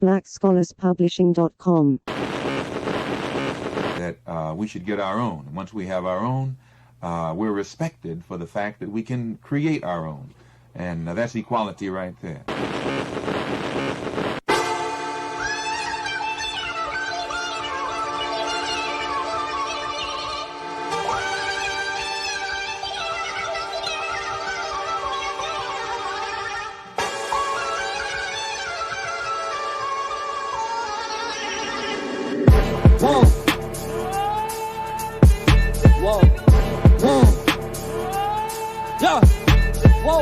blackscholarspublishing.com. That we should get our own. And once we have our own, we're respected for the fact that we can create our own. And that's equality right there. Whoa. Whoa. Whoa. Yeah. Whoa.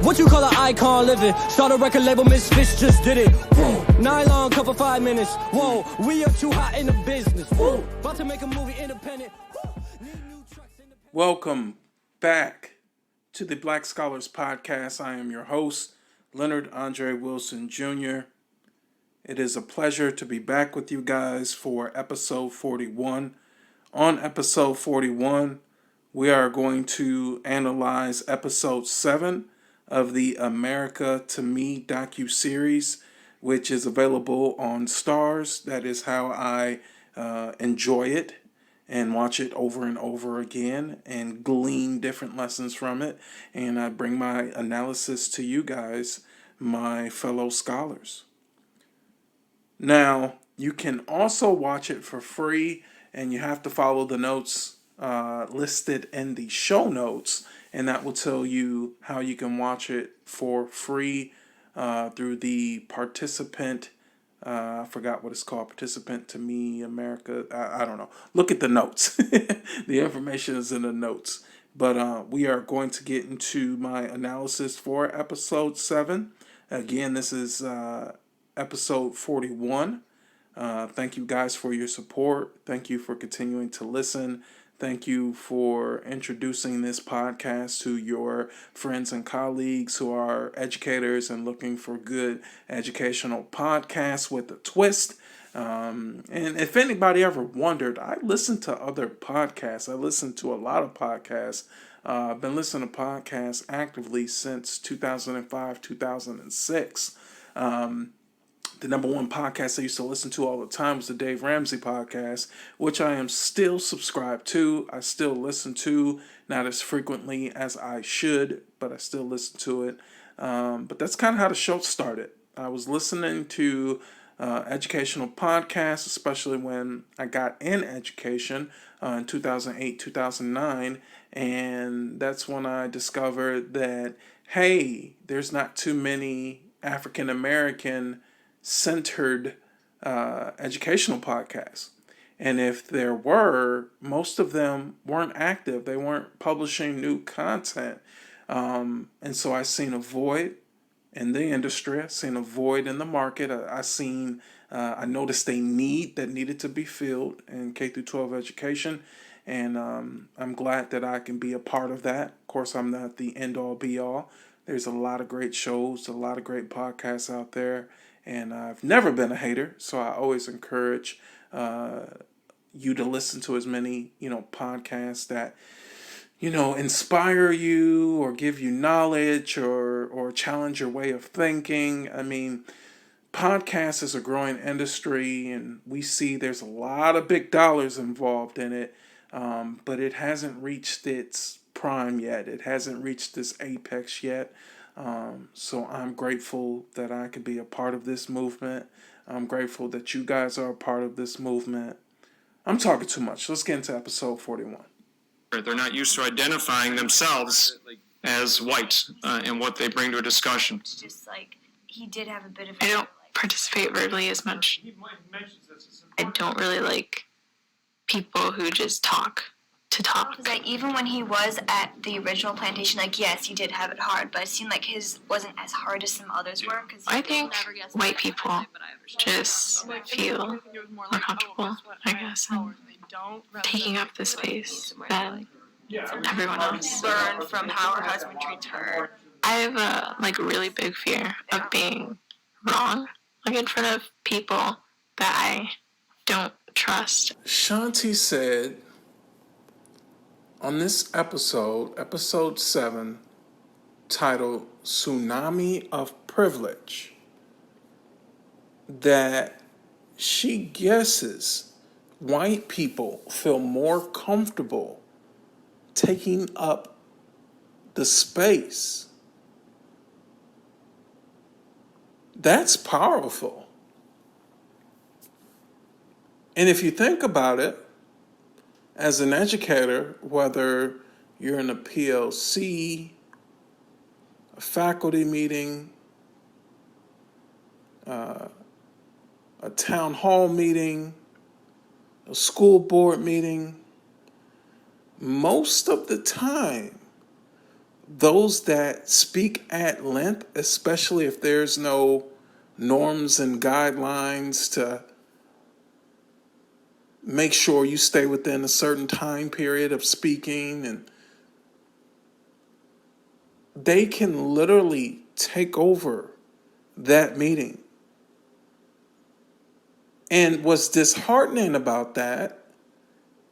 What you call an icon living? Start a record label, Misfits just did it. Whoa. Nylon cover 5 minutes. Whoa. We are too hot in the business. Whoa. About to make a movie independent. Welcome back to the Black Scholars Podcast. I am your host, Leonard Andre Wilson Jr. It is a pleasure to be back with you guys for episode 41. On episode 41, we are going to analyze episode 7 of the America to Me docu-series, which is available on Starz. That is how I enjoy it and watch it over and over again and glean different lessons from it. And I bring my analysis to you guys, my fellow scholars. Now, you can also watch it for free, and you have to follow the notes listed in the show notes, and that will tell you how you can watch it for free through the participant. I forgot what it's called. Participant to Me America. I don't know. Look at the notes. The information is in the notes. But we are going to get into my analysis for episode 7. Again, this is episode 41. Thank you guys for your support. Thank you for continuing to listen. Thank you for introducing this podcast to your friends and colleagues who are educators and looking for good educational podcasts with a twist. And if anybody ever wondered, I listen to other podcasts. I listen to a lot of podcasts. I've been listening to podcasts actively since 2005, 2006. The number one podcast I used to listen to all the time was the Dave Ramsey podcast, which I am still subscribed to. I still listen to, not as frequently as I should, but I still listen to it. But that's kind of how the show started. I was listening to educational podcasts, especially when I got in education in 2008, 2009. And that's when I discovered that, hey, there's not too many African American centered educational podcasts. And if there were, most of them weren't active. They weren't publishing new content. And so I seen a void in the industry. I seen a void in the market. I noticed a need that needed to be filled in K through 12 education. And I'm glad that I can be a part of that. Of course, I'm not the end all be all. There's a lot of great shows, a lot of great podcasts out there. And I've never been a hater, so I always encourage you to listen to as many, podcasts that, inspire you or give you knowledge or challenge your way of thinking. I mean, podcasts is a growing industry, and we see there's a lot of big dollars involved in it, but it hasn't reached its prime yet. It hasn't reached this apex yet. So I'm grateful that I could be a part of this movement. I'm grateful that you guys are a part of this movement. I'm talking too much. Let's get into episode 41. They're not used to identifying themselves as white and what they bring to a discussion. It's just like he did have a bit of. I don't participate verbally as much. I don't really like people who just talk to talk. Because like even when he was at the original plantation, like yes, he did have it hard, but it seemed like his wasn't as hard as some others were. Cause I think white people just feel more comfortable, I guess, in taking up the space than everyone else. Learn from how her husband treats her. I have a really big fear of being wrong, in front of people that I don't trust. Shanti said on this episode 7, titled Tsunami of Privilege, that she guesses white people feel more comfortable taking up the space. That's powerful. And if you think about it, as an educator, whether you're in a PLC, a faculty meeting, a town hall meeting, a school board meeting, most of the time, those that speak at length, especially if there's no norms and guidelines to make sure you stay within a certain time period of speaking, and they can literally take over that meeting. And what's disheartening about that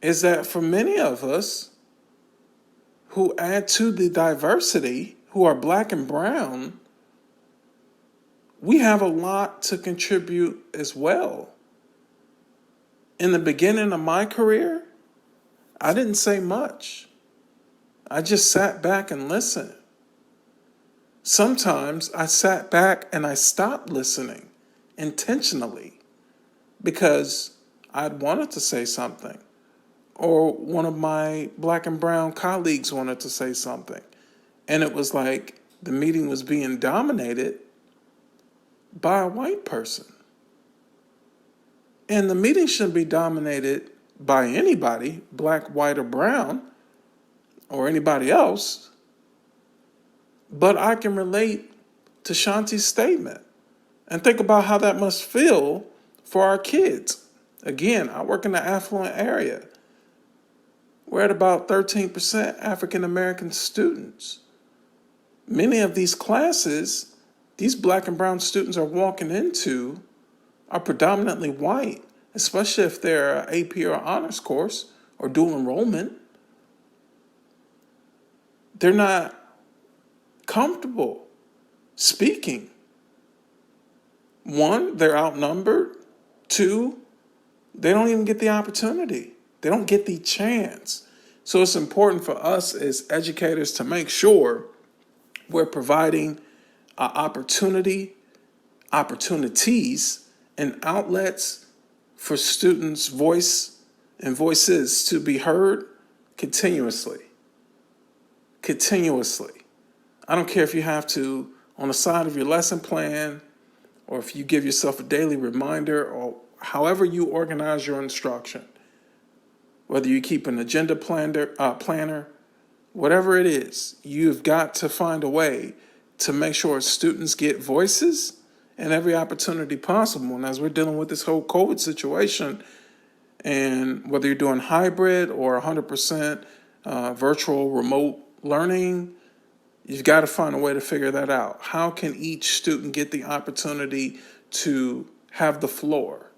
is that for many of us who add to the diversity, who are black and brown, we have a lot to contribute as well. In the beginning of my career, I didn't say much. I just sat back and listened. Sometimes I sat back and I stopped listening intentionally because I'd wanted to say something, or one of my black and brown colleagues wanted to say something. And it was like the meeting was being dominated by a white person. And the meeting shouldn't be dominated by anybody, black, white, or brown, or anybody else. But I can relate to Shanti's statement and think about how that must feel for our kids. Again, I work in the affluent area. We're at about 13% African American students. Many of these classes, these black and brown students are walking into are predominantly white, especially if they're an AP or honors course or dual enrollment. They're not comfortable speaking. One, they're outnumbered. Two, they don't even get the opportunity. They don't get the chance. So it's important for us as educators to make sure we're providing opportunities, and outlets for students' voices to be heard continuously. I don't care if you have to, on the side of your lesson plan, or if you give yourself a daily reminder, or however you organize your instruction, whether you keep an agenda planner, whatever it is, you've got to find a way to make sure students get voices and every opportunity possible. And as we're dealing with this whole COVID situation, and whether you're doing hybrid or 100% virtual remote learning, you've got to find a way to figure that out. How can each student get the opportunity to have the floor?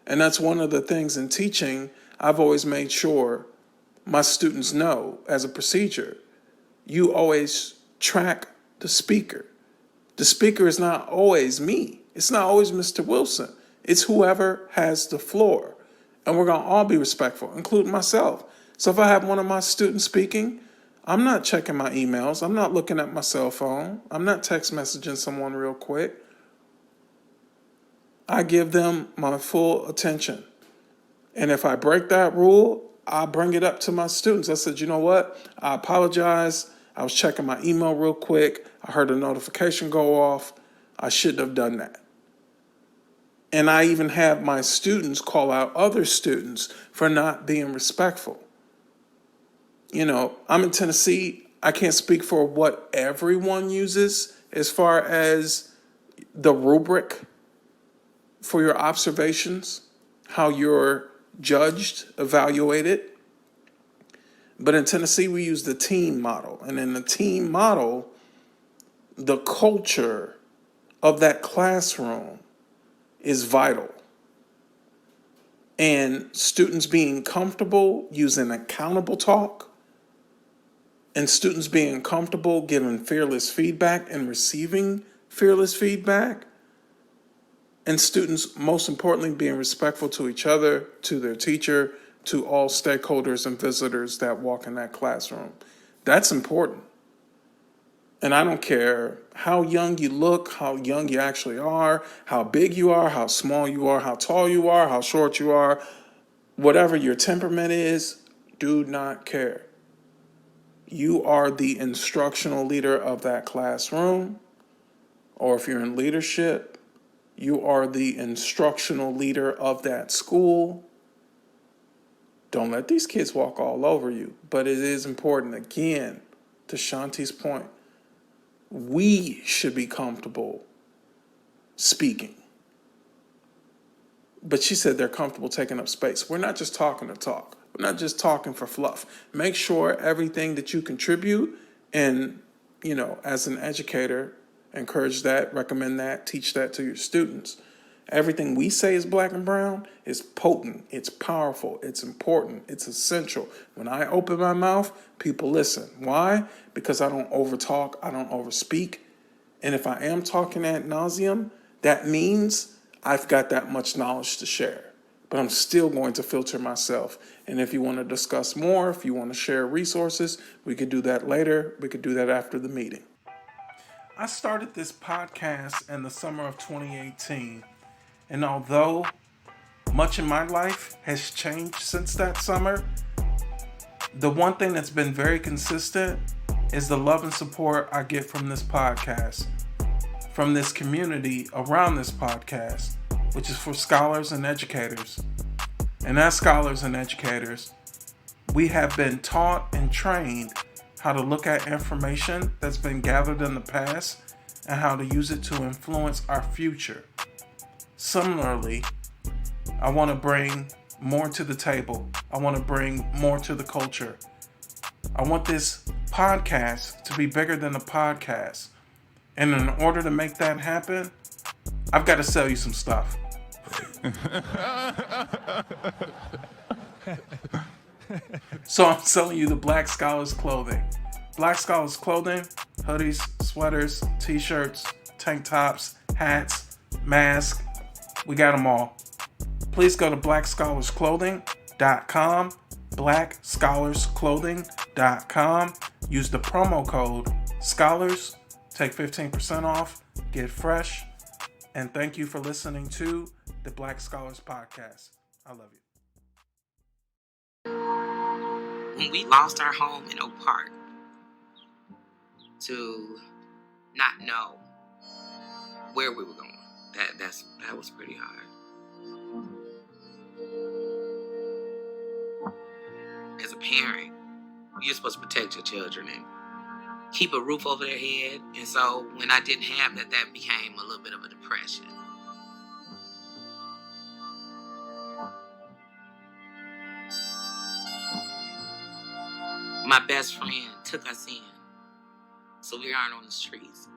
And that's one of the things in teaching I've always made sure my students know as a procedure. You always track the speaker. The speaker is not always me. It's not always Mr. Wilson. It's whoever has the floor. And we're going to all be respectful, including myself. So if I have one of my students speaking, I'm not checking my emails. I'm not looking at my cell phone. I'm not text messaging someone real quick. I give them my full attention. And if I break that rule, I bring it up to my students. I said, you know what? I apologize. I was checking my email real quick. I heard a notification go off. I shouldn't have done that. And I even have my students call out other students for not being respectful. You know, I'm in Tennessee. I can't speak for what everyone uses as far as the rubric for your observations, how you're judged, evaluated. But in Tennessee, we use the team model. And in the team model, the culture of that classroom is vital. And students being comfortable using accountable talk, and students being comfortable giving fearless feedback and receiving fearless feedback, And students, most importantly, being respectful to each other, to their teacher, to all stakeholders and visitors that walk in that classroom. That's important. And I don't care how young you look, how young you actually are, how big you are, how small you are, how tall you are, how short you are, whatever your temperament is, do not care. You are the instructional leader of that classroom, or if you're in leadership, you are the instructional leader of that school. Don't let these kids walk all over you. But it is important, again, to Shanti's point, we should be comfortable speaking. But she said they're comfortable taking up space. We're not just talking to talk. We're not just talking for fluff. Make sure everything that you contribute, and, as an educator, encourage that, recommend that, teach that to your students. Everything we say is black and brown is potent, it's powerful, it's important, it's essential. When I open my mouth, people listen. Why? Because I don't overtalk, I don't overspeak. And if I am talking ad nauseum, that means I've got that much knowledge to share. But I'm still going to filter myself. And if you want to discuss more, if you want to share resources, we could do that later. We could do that after the meeting. I started this podcast in the summer of 2018. And although much in my life has changed since that summer, the one thing that's been very consistent is the love and support I get from this podcast, from this community around this podcast, which is for scholars and educators. And as scholars and educators, we have been taught and trained how to look at information that's been gathered in the past and how to use it to influence our future. Similarly, I want to bring more to the table. I want to bring more to the culture. I want this podcast to be bigger than a podcast. And in order to make that happen, I've got to sell you some stuff. So I'm selling you the Black Scholars clothing. Black Scholars clothing, hoodies, sweaters, t-shirts, tank tops, hats, masks. We got them all. Please go to blackscholarsclothing.com, blackscholarsclothing.com. Use the promo code SCHOLARS. Take 15% off. Get fresh. And thank you for listening to the Black Scholars Podcast. I love you. When we lost our home in Oak Park, to not know where we were going, that was pretty hard. As a parent, you're supposed to protect your children and keep a roof over their head. And so when I didn't have that, that became a little bit of a depression. My best friend took us in, so we aren't on the streets.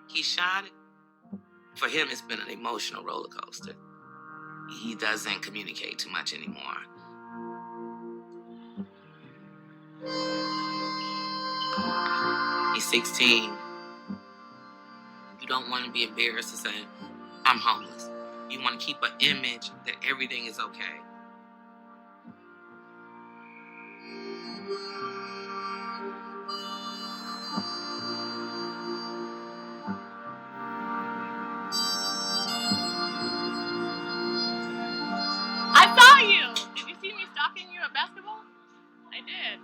He shot it. For him, it's been an emotional roller coaster. He doesn't communicate too much anymore. He's 16. You don't want to be embarrassed to say, I'm homeless. You want to keep an image that everything is okay. I saw you! Did you see me stalking you at basketball? I did.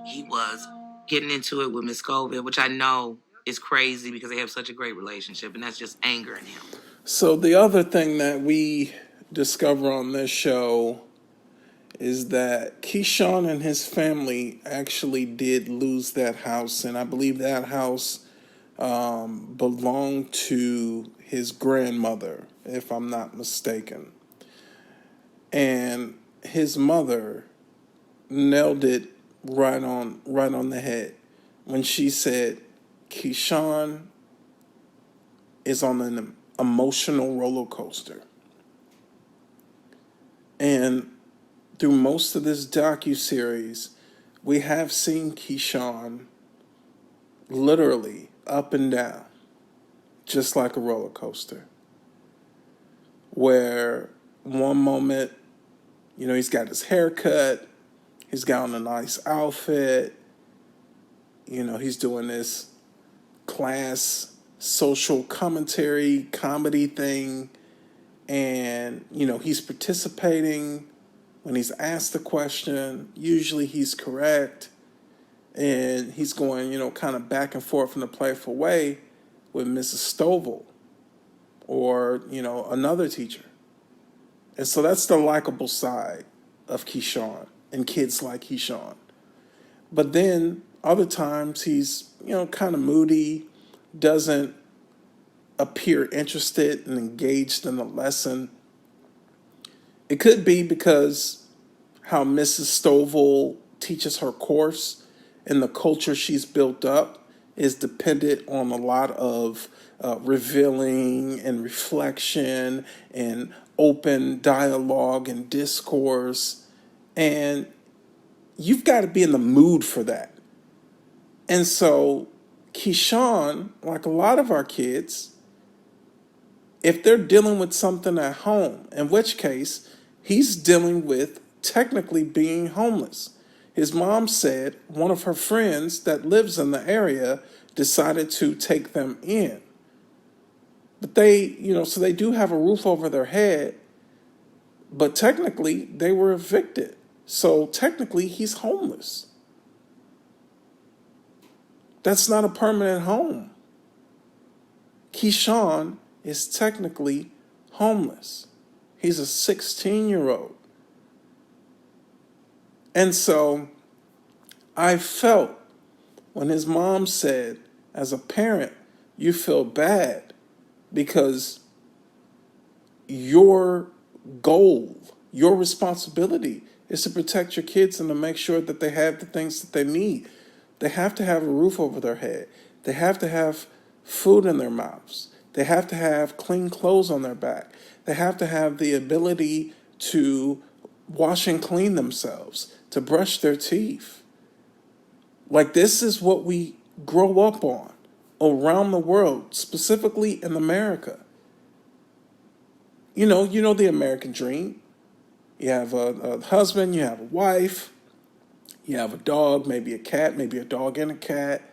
He was getting into it with Miss Scoville, which I know is crazy because they have such a great relationship, and that's just angering him. So the other thing that we discover on this show is that Keyshawn and his family actually did lose that house, and I believe that house belonged to his grandmother, if I'm not mistaken. And his mother nailed it right on the head when she said Keyshawn is on an emotional roller coaster. And through most of this docu-series, we have seen Keyshawn literally up and down, just like a roller coaster. Where one moment, he's got his hair cut, he's got on a nice outfit, he's doing this class social commentary comedy thing, and he's participating when he's asked the question. Usually he's correct, and he's going kind of back and forth in a playful way with Mrs. Stovall or another teacher. And so that's the likable side of Keyshawn and kids like Keyshawn. But then other times he's kind of moody, doesn't appear interested and engaged in the lesson. It could be because how Mrs. Stovall teaches her course and the culture she's built up is dependent on a lot of revealing and reflection and open dialogue and discourse. And you've got to be in the mood for that. And so Keyshawn, like a lot of our kids, if they're dealing with something at home, in which case he's dealing with technically being homeless. His mom said one of her friends that lives in the area decided to take them in. But they, so they do have a roof over their head, but technically they were evicted. So technically he's homeless. That's not a permanent home. Keyshawn is technically homeless. He's a 16-year-old. And so I felt when his mom said, as a parent, you feel bad because your goal, your responsibility is to protect your kids and to make sure that they have the things that they need. They have to have a roof over their head. They have to have food in their mouths. They have to have clean clothes on their back. They have to have the ability to wash and clean themselves, to brush their teeth. Like, this is what we grow up on around the world, specifically in America. You know the American dream. You have a husband, you have a wife, you have a dog, maybe a cat, maybe a dog and a cat.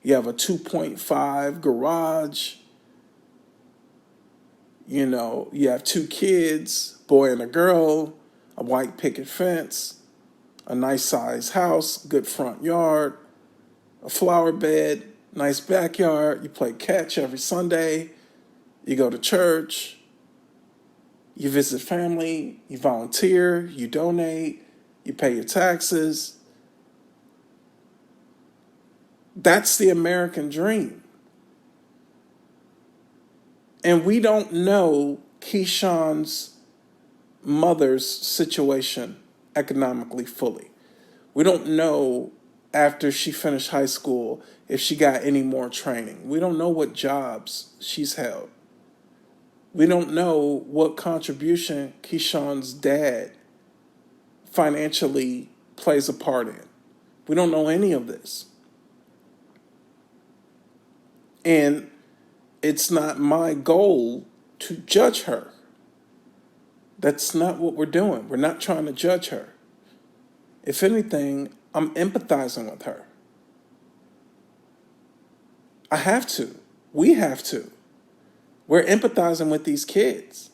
You have a 2.5 garage. You have 2 kids, boy and a girl, a white picket fence, a nice sized house, good front yard, a flower bed, nice backyard. You play catch every Sunday. You go to church. You visit family. You volunteer. You donate. You pay your taxes. That's the American dream. And we don't know Keyshawn's mother's situation economically fully. We don't know after she finished high school if she got any more training. We don't know what jobs she's held. We don't know what contribution Keyshawn's dad financially plays a part in. We don't know any of this. And it's not my goal to judge her. That's not what we're doing. We're not trying to judge her. If anything, I'm empathizing with her. I have to. We have to. We're empathizing with these kids.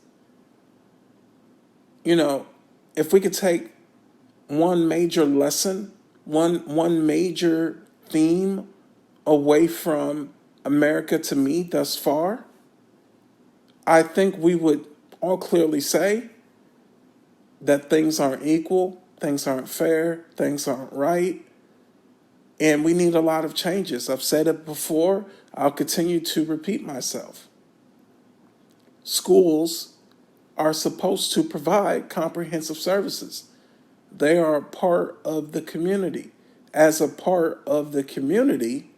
If we could take one major lesson, one major theme away from America to me thus far, I think we would all clearly say that things aren't equal, things aren't fair, things aren't right, and we need a lot of changes. I've said it before, I'll continue to repeat myself. Schools are supposed to provide comprehensive services. They are a part of the community. As a part of the community,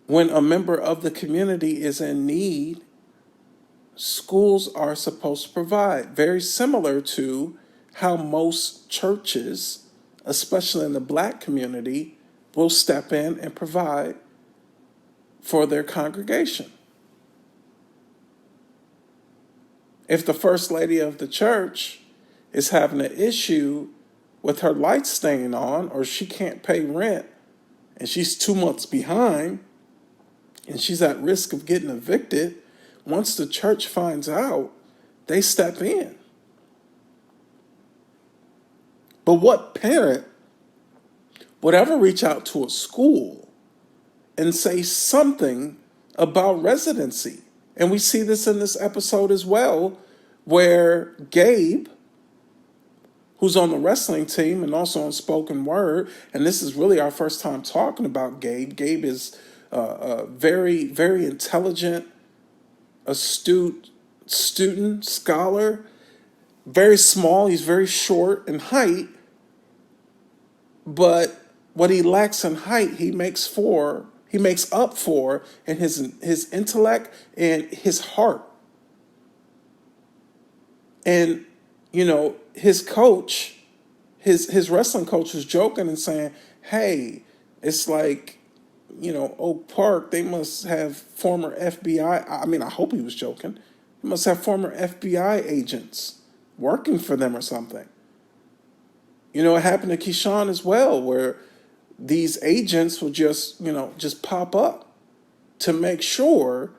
when a member of the community is in need, schools are supposed to provide. Very similar to how most churches, especially in the black community, will step in and provide for their congregation. If the first lady of the church is having an issue with her lights staying on, or she can't pay rent and she's 2 months behind and she's at risk of getting evicted, once the church finds out, they step in. But what parent would ever reach out to a school and say something about residency? And we see this in this episode as well, where Gabe, who's on the wrestling team and also on spoken word, and this is really our first time talking about Gabe. Gabe is a very, very intelligent, astute student, scholar, very small. He's very short in height, but what he lacks in height, he makes up for in his intellect and his heart. And his coach, his wrestling coach, was joking and saying, "Hey, it's like, Oak Park, they must have former FBI." I mean, I hope he was joking. They must have former FBI agents working for them or something. It happened to Keyshawn as well, where these agents will just pop up to make sure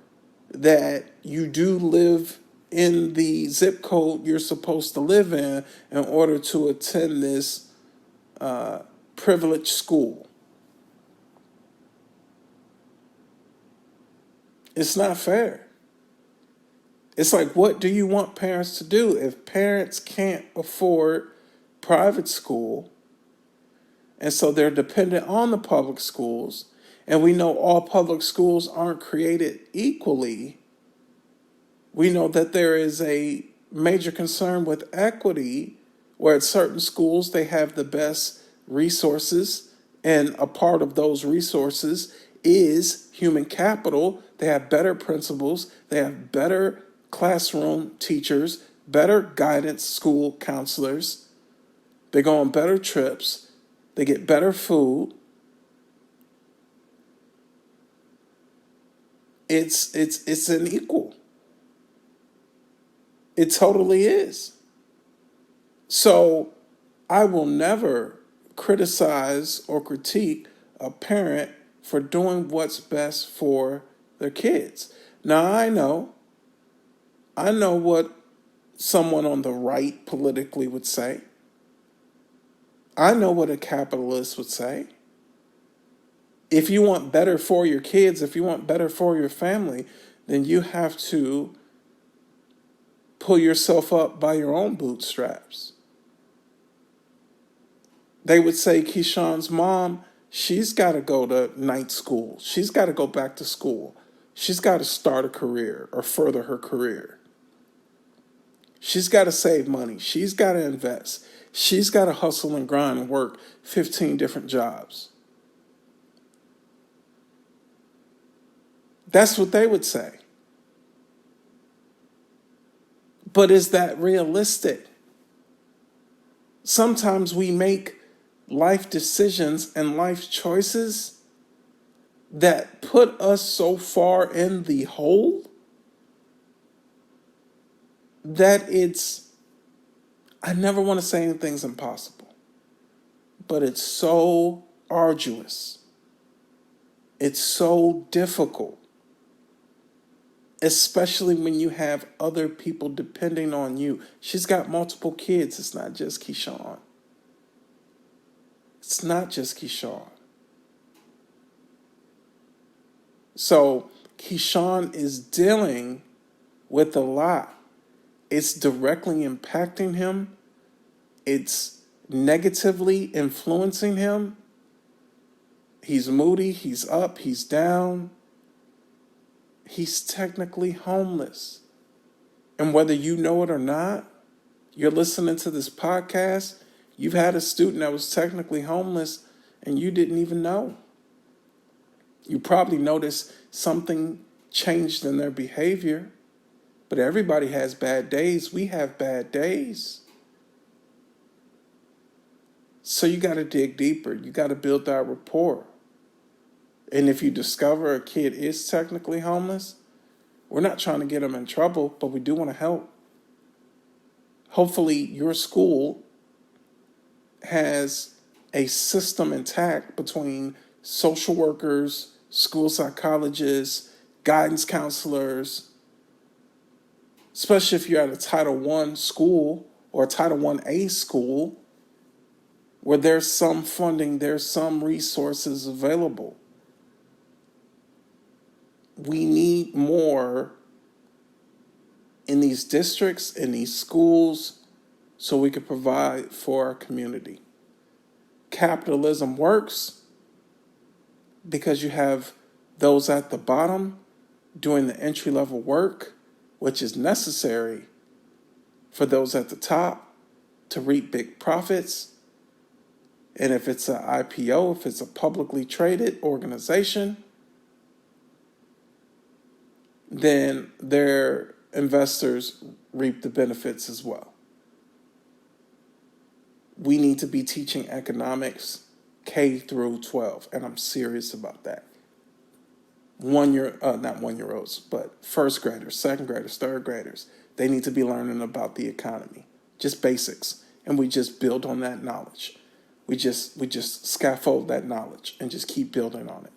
that you do live in the zip code you're supposed to live in order to attend this privileged school. It's not fair. It's like, what do you want parents to do? If parents can't afford private school, and so they're dependent on the public schools, and we know all public schools aren't created equally, we know that there is a major concern with equity, where at certain schools they have the best resources, and a part of those resources is human capital. They have better principals, they have better classroom teachers, better guidance school counselors, they go on better trips, they get better food. It's unequal. It totally is. So I will never criticize or critique a parent for doing what's best for their kids. Now I know what someone on the right politically would say. I know what a capitalist would say. If you want better for your kids, if you want better for your family, then you have to pull yourself up by your own bootstraps. They would say Keyshawn's mom, she's got to go to night school. She's got to go back to school. She's got to start a career or further her career. She's got to save money. She's got to invest. She's got to hustle and grind and work 15 different jobs. That's what they would say. But is that realistic? Sometimes we make life decisions and life choices that put us so far in the hole that I never want to say anything's impossible, but it's so arduous. It's so difficult, especially when you have other people depending on you. She's got multiple kids. It's not just Keyshawn. It's not just Keyshawn. So Keyshawn is dealing with a lot. It's directly impacting him. It's negatively influencing him. He's moody, he's up, he's down. He's technically homeless. And whether you know it or not, you're listening to this podcast, you've had a student that was technically homeless and you didn't even know. You probably noticed something changed in their behavior, But everybody has bad days. We have bad days. So you got to dig deeper. You got to build that rapport. And if you discover a kid is technically homeless, we're not trying to get them in trouble, but we do want to help. Hopefully your school has a system intact between social workers, school psychologists, guidance counselors, especially if you're at a Title I school or a Title 1A school, where there's some funding, there's some resources available. We need more in these districts, in these schools, so we can provide for our community. Capitalism works because you have those at the bottom doing the entry-level work, which is necessary for those at the top to reap big profits. And if it's an IPO, if it's a publicly traded organization, then their investors reap the benefits as well. We need to be teaching economics K through 12, and I'm serious about that. Not 1-year-olds, but first graders, second graders, third graders. They need to be learning about the economy, just basics, and we just build on that knowledge. We just scaffold that knowledge and just keep building on it.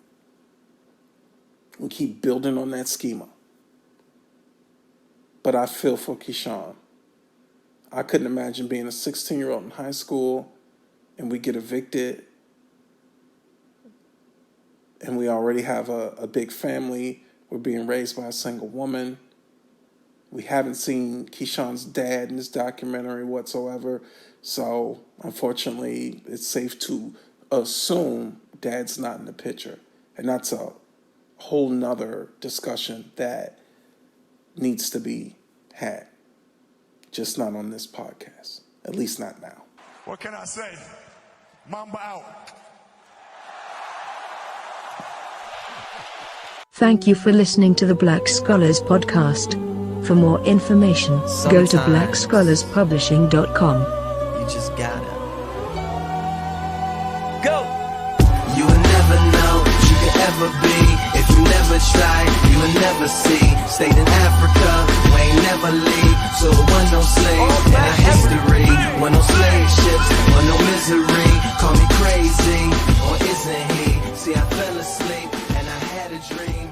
We keep building on that schema. But I feel for Keyshawn. I couldn't imagine being a 16-year-old in high school and we get evicted and we already have a big family. We're being raised by a single woman. We haven't seen Keyshawn's dad in this documentary whatsoever. So, unfortunately, it's safe to assume dad's not in the picture. And that's a whole nother discussion that needs to be had. Just not on this podcast. At least not now. What can I say? Mamba out. Thank you for listening to the Black Scholars Podcast. For more information, go to blackscholarspublishing.com. You just gotta go. You will never know what you could ever be. If you never try, you will never see. Stayed in Africa, we ain't never leave. So it wasn't no slaves in our history. Wasn't no slave ships, wasn't no misery. Call me crazy, or isn't he? See, I fell asleep and I had a dream.